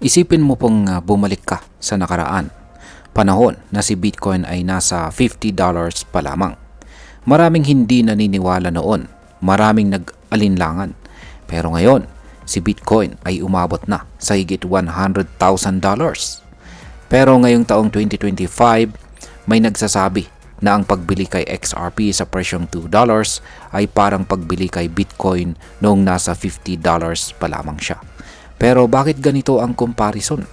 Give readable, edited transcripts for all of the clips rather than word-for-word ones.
Isipin mo pong bumalik ka sa nakaraan. Panahon na si Bitcoin ay nasa $50 pa lamang. Maraming hindi naniniwala noon. Maraming nag-alinlangan. Pero ngayon, si Bitcoin ay umabot na sa higit $100,000. Pero ngayong taong 2025, may nagsasabi na ang pagbili kay XRP sa presyong $2 ay parang pagbili kay Bitcoin noong nasa $50 pa lamang siya. Pero bakit ganito ang comparison?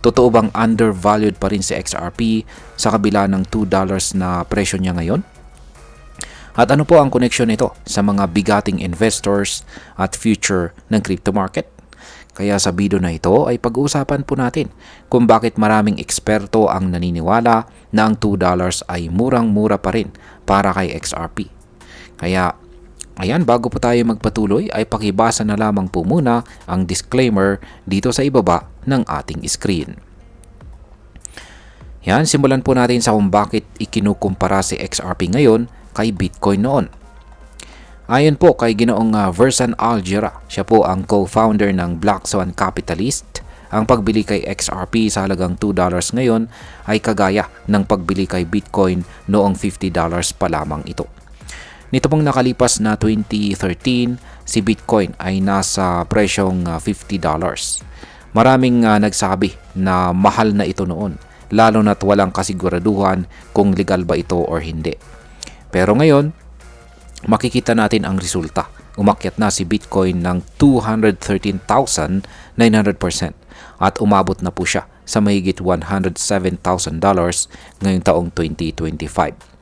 Totoo bang undervalued pa rin si XRP sa kabila ng $2 na presyo niya ngayon? At ano po ang connection nito sa mga bigating investors at future ng crypto market? Kaya sa video na ito ay pag-uusapan po natin kung bakit maraming eksperto ang naniniwala na ang $2 ay murang-mura pa rin para kay XRP. Kaya ayan, bago po tayo magpatuloy ay pakibasa na lamang po muna ang disclaimer dito sa ibaba ng ating screen. Yan, simulan po natin sa kung bakit ikinukumpara si XRP ngayon kay Bitcoin noon. Ayon po kay Ginoong Versan Algera, siya po ang co-founder ng Black Swan Capitalist, ang pagbili kay XRP sa halagang $2 ngayon ay kagaya ng pagbili kay Bitcoin noong $50 pa lamang ito. Nito pong nakalipas na 2013, si Bitcoin ay nasa presyong $50. Maraming nagsabi na mahal na ito noon, lalo na't walang kasiguraduhan kung legal ba ito or hindi. Pero ngayon, makikita natin ang resulta. Umakyat na si Bitcoin ng 213,900% at umabot na po siya sa mahigit $107,000 ngayong taong 2025.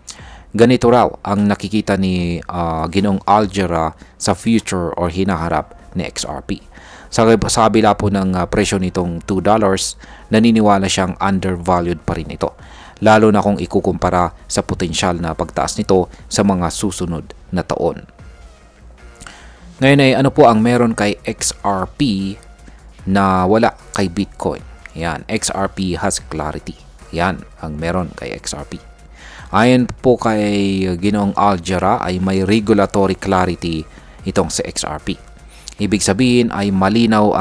Ganito raw ang nakikita ni Ginoong Algera sa future or hinaharap ni XRP. Sa kabila po ng presyo nitong $2, naniniwala siyang undervalued pa rin ito, lalo na kung ikukumpara sa potensyal na pagtaas nito sa mga susunod na taon. Ngayon ay ano po ang meron kay XRP na wala kay Bitcoin? Yan, XRP has clarity. Yan ang meron kay XRP. Ayon po kay Ginoong Algera ay may regulatory clarity itong si XRP. Ibig sabihin ay malinaw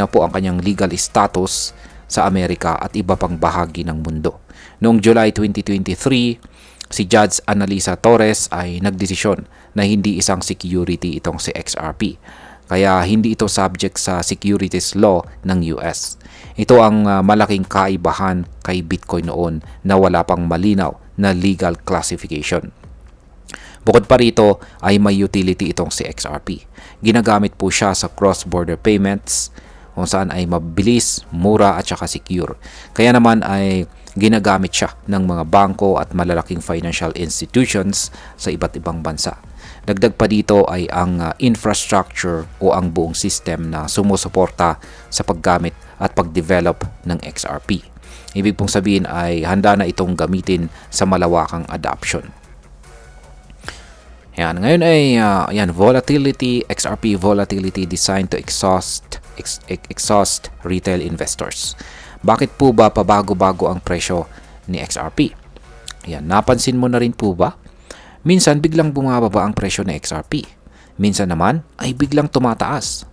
po ang kanyang legal status sa Amerika at iba pang bahagi ng mundo. Noong July 2023, si Judge Annalisa Torres ay nagdesisyon na hindi isang security itong si XRP. Kaya hindi ito subject sa securities law ng US. Ito ang malaking kaibahan kay Bitcoin noon na wala pang malinaw na legal classification. Bukod pa rito ay may utility itong si XRP. Ginagamit po siya sa cross-border payments kung saan ay mabilis, mura at saka secure. Kaya naman ay ginagamit siya ng mga bangko at malalaking financial institutions sa iba't ibang bansa. Dagdag pa dito ay ang infrastructure o ang buong system na sumusuporta sa paggamit at pagdevelop ng XRP. Ibig pong sabihin ay handa na itong gamitin sa malawakang adoption. Yan, ngayon ay volatility, XRP volatility designed to exhaust retail investors. Bakit po ba pabago-bago ang presyo ni XRP? Yan, napansin mo na rin po ba? Minsan biglang bumababa ang presyo ng XRP. Minsan naman ay biglang tumataas.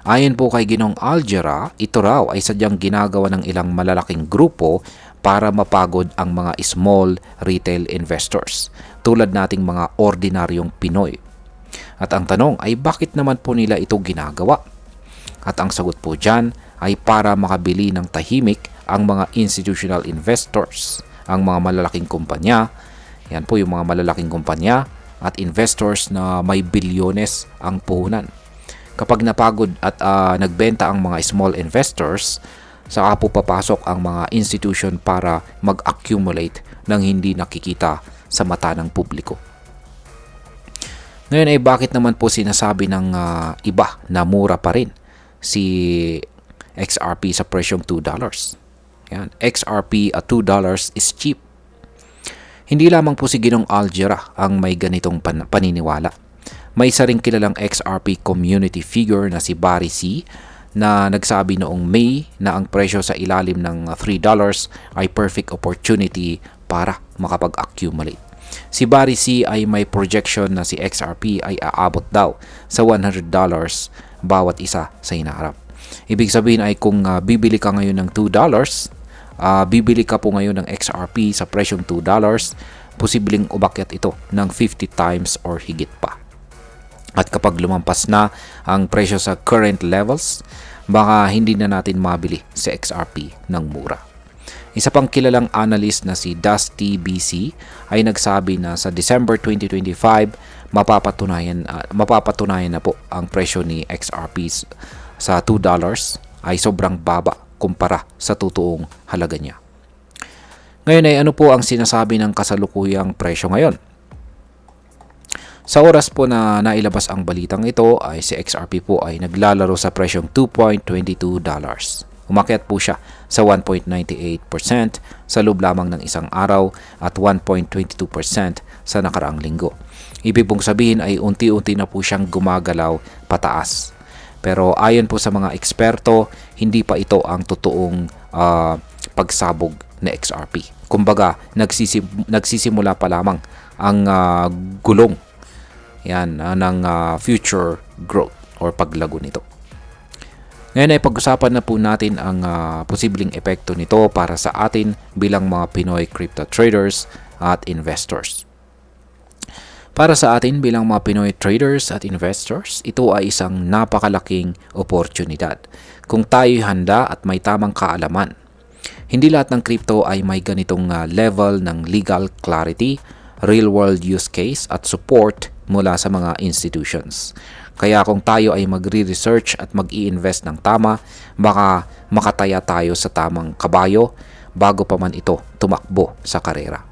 Ayon po kay Ginoong Algera, ito raw ay sadyang ginagawa ng ilang malalaking grupo para mapagod ang mga small retail investors, tulad nating mga ordinaryong Pinoy. At ang tanong ay bakit naman po nila ito ginagawa? At ang sagot po dyan ay para makabili ng tahimik ang mga institutional investors, ang mga malalaking kumpanya. Yan po yung mga malalaking kumpanya at investors na may bilyones ang puhunan. Kapag napagod at nagbenta ang mga small investors, saka po papasok ang mga institution para mag-accumulate ng hindi nakikita sa mata ng publiko. Ngayon ay bakit naman po sinasabi ng iba na mura pa rin si XRP sa presyong $2? Yan, XRP at $2 is cheap. Hindi lamang po si Ginoong Algera ang may ganitong paniniwala. May isa ring kilalang XRP community figure na si Barry C. na nagsabi noong May na ang presyo sa ilalim ng $3 ay perfect opportunity para makapag-accumulate. Si Barry C. ay may projection na si XRP ay aabot daw sa $100 bawat isa sa hinaharap. Ibig sabihin ay kung bibili ka ngayon ng $2, bibili ka po ngayon ng XRP sa presyong $2, posibleng umakyat ito ng 50 times or higit pa. At kapag lumampas na ang presyo sa current levels, baka hindi na natin mabili si XRP ng mura. Isa pang kilalang analyst na si Dusty BC ay nagsabi na sa December 2025, mapapatunayan na po ang presyo ni XRP sa $2 ay sobrang baba kumpara sa totoong halaga niya. Ngayon ay ano po ang sinasabi ng kasalukuyang presyo ngayon? Sa oras po na nailabas ang balitang ito ay si XRP po ay naglalaro sa presyong $2.22. Umakyat po siya sa 1.98% sa loob lamang ng isang araw at 1.22% sa nakaraang linggo. Ibig pong sabihin ay unti-unti na po siyang gumagalaw pataas. Pero ayon po sa mga eksperto, hindi pa ito ang totoong pagsabog na XRP. Kumbaga, nagsisimula pa lamang ang gulong ng future growth or paglago nito. Ngayon ay pag-usapan na po natin ang posibleng epekto nito para sa atin bilang mga Pinoy crypto traders at investors. Para sa atin bilang mga Pinoy traders at investors, ito ay isang napakalaking oportunidad kung tayo'y handa at may tamang kaalaman. Hindi lahat ng crypto ay may ganitong level ng legal clarity, real-world use case at support mula sa mga institutions. Kaya kung tayo ay magre-research at mag-i-invest ng tama, baka makataya tayo sa tamang kabayo bago pa man ito tumakbo sa karera.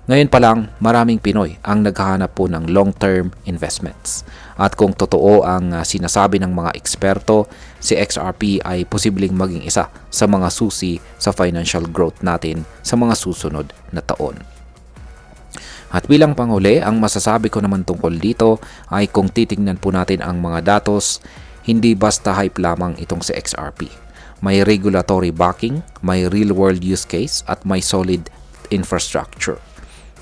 Ngayon pa lang, maraming Pinoy ang naghahanap po ng long-term investments. At kung totoo ang sinasabi ng mga eksperto, si XRP ay posibleng maging isa sa mga susi sa financial growth natin sa mga susunod na taon. At bilang panghuli, ang masasabi ko naman tungkol dito ay kung titingnan po natin ang mga datos, hindi basta hype lamang itong si XRP. May regulatory backing, may real-world use case, at may solid infrastructure.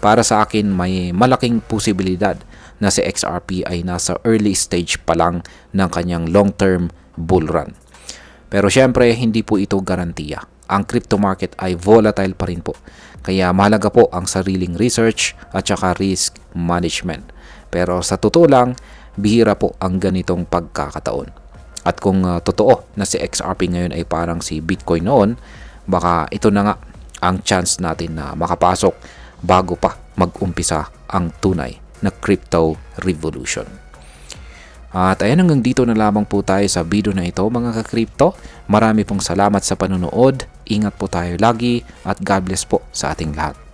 Para sa akin, may malaking posibilidad na si XRP ay nasa early stage pa lang ng kanyang long-term bull run. Pero syempre, hindi po ito garantiya. Ang crypto market ay volatile pa rin po. Kaya mahalaga po ang sariling research at saka risk management. Pero sa totoo lang, bihira po ang ganitong pagkakataon. At kung totoo na si XRP ngayon ay parang si Bitcoin noon, baka ito na nga ang chance natin na makapasok bago pa mag-umpisa ang tunay na crypto revolution. At ayan, hanggang dito na lamang po tayo sa video na ito mga ka-crypto. Marami pong salamat sa panonood. Ingat po tayo lagi at God bless po sa ating lahat.